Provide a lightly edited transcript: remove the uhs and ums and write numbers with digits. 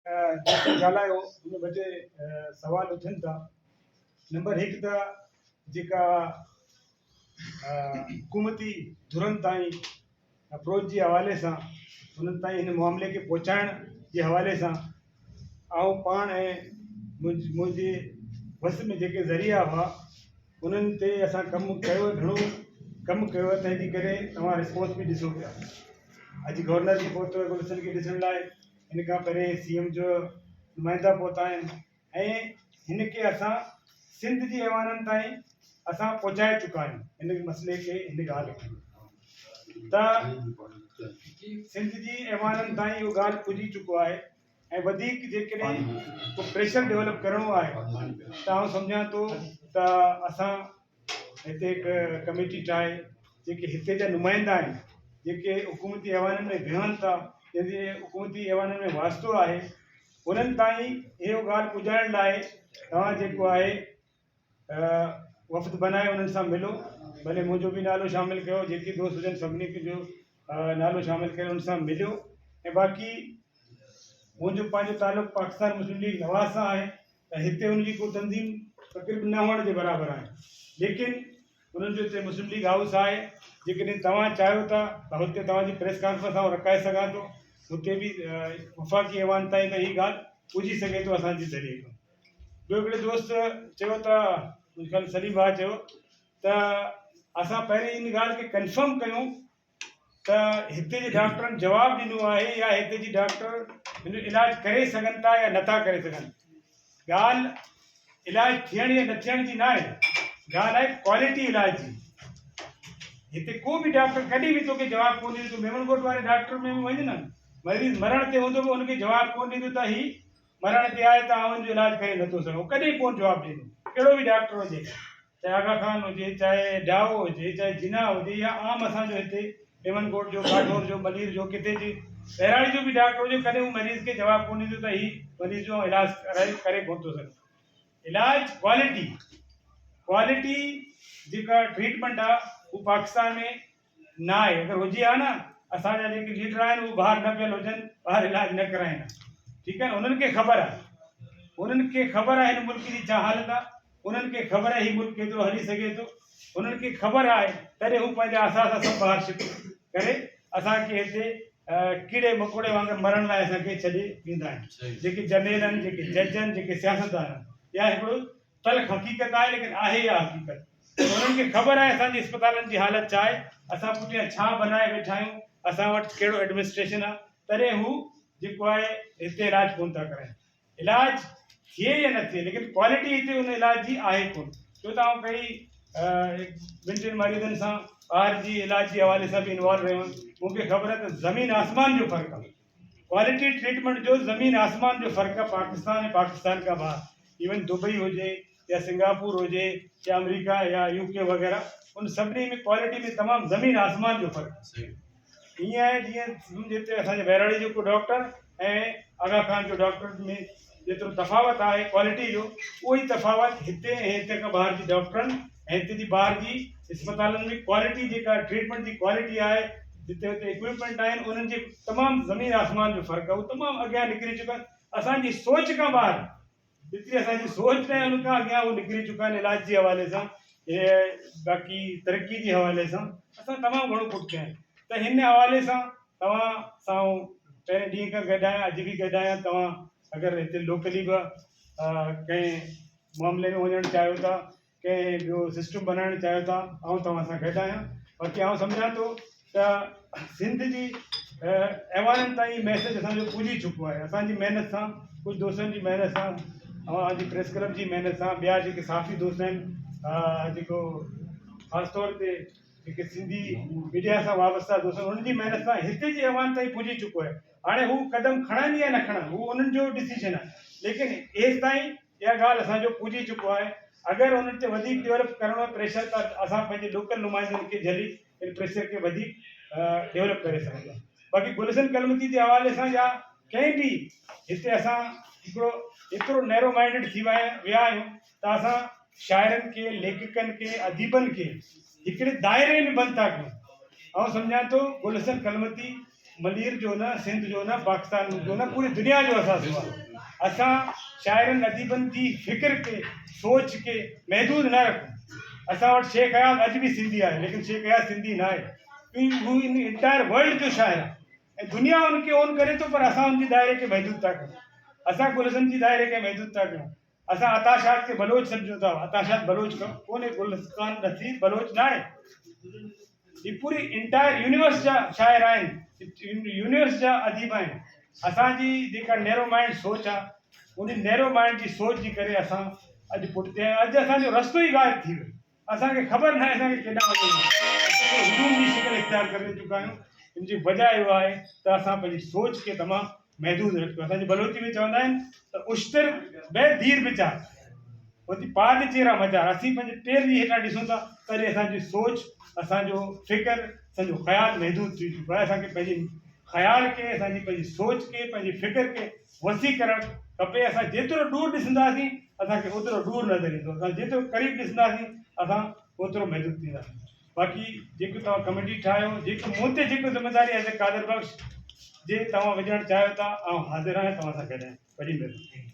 जैसे ॻाल्हायो हुन बचे सवाल उथनि था। नंबर हिकु त जेका हुकूमती धुरनि ताईं अप्रोच जे हवाले सां उन्हनि ताईं हिन मामले खे पहुचाइण जे हवाले सां आउं पाण ऐं मुंहिंजे बस में जेके ज़रिया हुआ उन्हनि ते असां कमु कयो, घणो कमु कयो आहे। तंहिंजे करे तव्हां रिस्पॉन्स बि ॾिसो पिया। अॼु गवर्नर जी पहुतो आहे गुलशन खे ॾिसण लाइ, हिन खां पहिरें सीएम जो नुमाइंदा पहुता आहिनि ऐं हिन खे असां सिंध जी ऐवाननि ताईं असां पहुचाए चुका आहियूं। हिन मसइले खे, हिन ॻाल्हि खे त सिंध जी ऐवाननि ताईं इहो ॻाल्हि पुॼी चुको आहे। ऐं वधीक जेकॾहिं को प्रेशर डेवलप करिणो आहे त आउं सम्झां थो त असां हिते हिकु कमेटी ठाहे, जेके हिते जा नुमाइंदा आहिनि, जेके हुकूमती ऐवाननि में विहनि था, जंहिंजे हुकूमती ऐवाननि में वास्तो आहे, उन्हनि ताईं इहो ॻाल्हि पुॼाइण लाइ तव्हां जेको आहे वफ़्द बनाए उन्हनि सां मिलो। भले मुंहिंजो बि नालो शामिलु कयो, जेके दोस्त हुजनि सभिनी खे जो नालो शामिलु करे उन सां मिलियो। ऐं बाक़ी मुंहिंजो पंहिंजो तालुक़ु पाकिस्तान मुस्लिम लीग नवाज़ सां आहे त हिते उनजी को तंज़ीम तक़रीबन न हुअण जे बराबरि आहे। लेकिन उन्हनि जो हिते मुस्लिम लीग हाउस आहे, जेकॾहिं तव्हां चाहियो था त हुते तव्हांजी प्रेस कॉन्फ्रेंस आउं रखाए सघां थो, हुते बि वफ़ाक़ी ऐवान ताईं त हीअ ॻाल्हि पुॼी सघे थो असांजे ज़रिए खां। ॿियो हिकिड़े दोस्त चयो त मुंहिंजे ख़्याल सलीम भाउ चयो त असां पहिरीं इन ॻाल्हि खे कंफर्म कयूं त हिते जे डॉक्टरनि जवाबु ॾिनो आहे या हिते जी डॉक्टर हिन इलाजु करे सघनि था या नथा करे सघनि। ॻाल्हि इलाजु थियण या न थियण जी न आहे, ॻाल्हि आहे क्वालिटी इलाज जी। हिते को बि डॉक्टर कॾहिं बि तोखे जवाबु कोन ॾींदो। मेमनकोट वारे डॉक्टर में वञ न, मरीज़ मरण ते हूंदो बि हुनखे जवाबु कोन ॾींदो त हीउ मरण ते आहे त आउं हिनजो इलाजु करे नथो सघां, कॾहिं कोन जवाबु ॾींदो। कहिड़ो बि डॉक्टर हुजे, चाहे आगा खान हुजे, चाहे डाओ हुजे, चाहे जिना हुजे, या आम असांजो हिते मेमनकोट जो, काठौर जो, मलीर जो, किथे जी बहिराणी जो बि डॉक्टर हुजे, कॾहिं उहो मरीज़ खे जवाबु कोन ॾींदो त हीउ मरीज़ जो इलाजु करे कोन थो सघे। इलाजु क्वालिटी जेका ट्रीटमेंट आहे उहो पाकिस्तान में न आहे। अगरि हुजे हा न, असांजा जेके लीडर आहिनि उहे ॿाहिरि न पियल हुजनि, ॿाहिरि इलाजु न कराइनि, ठीकु आहे न। उन्हनि खे ख़बर आहे, उन्हनि खे ख़बर आहे हिन मुल्क जी छा हालत आहे, उन्हनि खे ख़बर आहे हीउ मुल्क केतिरो हली सघे थो, उन्हनि खे ख़बर आहे, तॾहिं हू पंहिंजा असां सभु ॿाहिरि शिफ्ट करे असांखे हिते कीड़े मकोड़े वांगुरु मरण लाइ असांखे छॾे ॾींदा आहिनि। जेके जनरल आहिनि, जेके जज आहिनि, जेके सियासतदान आहिनि, इहा हिकिड़ो तल्ख़ हक़ीक़त आहे, लेकिन आहे इहा हक़ीक़त। उन्हनि खे ख़बर आहे असांजे अस्पतालनि जी हालत छा आहे, असां पुठियां छा बनाए वेठा आहियूं, असां वटि कहिड़ो एडमिनिस्ट्रेशन आहे, तॾहिं हू जेको आहे हिते इलाजु कोन था कराइनि। इलाजु थिए या न थिए, लेकिन क्वालिटी हिते उन इलाज जी आहे कोन। छो त आउं कई ॿिनि टिनि मरीज़नि सां ॿाहिरि जी इलाज जे हवाले सां बि इन्वॉल्व रहियो आहियां। मूंखे ख़बर आहे त ज़मीन आसमान जो फ़र्क़ु आहे, क्वालिटी ट्रीटमेंट जो ज़मीन आसमान जो फ़र्क़ु आहे पाकिस्तान ऐं पाकिस्तान खां ॿाहिरि। इवन दुबई हुजे या सिंगापुर हुजे या अमेरिका या यूके वग़ैरह, उन सभिनी में क्वालिटी में तमामु ज़मीन आसमान जो फ़र्क़ु आहे। हीअं आहे जीअं हिते असांजे बहिराणी जो को डॉक्टर ऐं आगा खान जो डॉक्टर में जेतिरो तफ़ावत आहे क्वालिटी जो, उहो ई तफ़ावत हिते ऐं हिते खां ॿाहिरि जी डॉक्टरनि ऐं हिते जी ॿाहिरि जी अस्पतालनि में क्वालिटी जेका ट्रीटमेंट जी क्वालिटी आहे, जिते हुते इक्विपमेंट आहिनि, उन्हनि जे तमामु ज़मीन आसमान जो फ़र्क़ु आहे। उहो तमामु अॻियां निकिरी चुका आहिनि, असांजी सोच खां ॿाहिरि, जेतिरी असांजी सोच आहे उन खां अॻियां उहे निकिरी चुका आहिनि। इलाज जे हवाले सां, बाक़ी तरक़ी जे हवाले सां असां तमामु घणो पुठियां आहियूं। त हिन हवाले सां तव्हां सां पहिरें ॾींहं खां गॾु आहियां, अॼु बि गॾु आहियां। तव्हां अगरि हिते लोकली बि कंहिं मामले में वञणु चाहियो था, कंहिं ॿियो सिस्टम बनाइणु चाहियो था, ऐं तव्हां सां गॾु आहियां। बाक़ी आउं सम्झां थो त सिंध जी ऐवाननि ताईं मैसेज असांजो पुॼी चुको आहे। असांजी महिनत सां, कुझु दोस्तनि जी महिनत सां, असांजी प्रेस क्लब जी महिनत सां, ॿिया जेके साथी दोस्त आहिनि, जेको ख़ासि तौर ते जेके सिंधी मीडिया सां वाबस्ता दोस्त आहिनि, उन्हनि जी महिनत सां हिते जी ऐवान ताईं पुॼी चुको आहे। हाणे हू क़दम खणनि या न खणनि, हू उन्हनि जो डिसीजन आहे, लेकिन हेसि ताईं इहा ॻाल्हि असांजो पुॼी चुको आहे। अगरि उन्हनि ते वधीक डेवलप करिणो आहे प्रेशर, त असां पंहिंजे लोकल नुमाइंदनि खे झली इन प्रेशर खे वधीक डेवलप करे सघंदा। बाक़ी गुलशन कलमती जे हवाले सां या कंहिं बि हिते असां हिकिड़ो एतिरो नैरो माइंडेड थी विया आहियूं त असां शाइरनि खे, लेखकनि खे, अदीबनि खे हिकिड़े दाइरे में बंदि था कयूं। ऐं सम्झां थो गुलशन कलमती मलीर जो न, सिंध जो न, पाकिस्तान जो न, पूरी दुनिया जो असासो आहे। असां शाइरनि अदीबनि जी फ़िक्र के सोच के महदूद न रखूं। असां वटि शेख हयात अॼु बि सिंधी आहे, लेकिन शेख हयात सिंधी न आहे। हू इन इंटायर वर्ल्ड जो शाइर आहे ऐं दुनिया उनखे ओन करे थो, पर असां उनजे दायरे खे महदूद था कयूं। असां गुलशन जी दायरे खे महदूद था कयूं। असां अताशात खे बलोच सम्झूं था। अताशात बलोच कोन्हे, गुलस्तान नसीब बलोच न आहे। ये पूरी इंटायर यूनिवर्स जा शाइर आहिनि, यूनिवर्स जा अदीब आहिनि। असांजी जेका नैरो माइंड सोच आहे, उन नैरो माइंड जी सोच जी करे असां अॼु पुठिते आहियूं। अॼु असांजो रस्तो ई ग़ाइबु थी वियो। असांखे ख़बर न आहे असांखे केॾांहुं वञिणो आहे। हुजूम जी शिकल इख़्तियार करे चुका आहियूं। इन जी वजह इहो आहे त असां पंहिंजी सोच खे तमामु महदूद रखियो। असांजी बलोची में चवंदा आहिनि त उश्तर बे धीर विचार होती पाद चेरा मजार। असीं पंहिंजे पेर जी हेठां ॾिसूं था तॾहिं असांजी सोच, असांजो फ़िक्र, असांजो ख़्यालु महदूद थी चुको आहे। असांखे पंहिंजी ख़्याल खे, असांजी पंहिंजी सोच खे, पंहिंजी फ़िक्र खे वसी करणु खपे। असां जेतिरो दूरि ॾिसंदासीं असांखे ओतिरो दूरि नज़र ईंदो। असां जेतिरो क़रीब ॾिसंदासीं असां ओतिरो महदूद थींदासीं। बाक़ी जेको तव्हां कमेटी ठाहियो, जेको मूं ते जेको ज़िमेदारी आहे, कादर बख़्श जे तव्हां विझणु चाहियो था, आउं हाज़िर आहियां तव्हां सां गॾु। वॾी महिरबानी।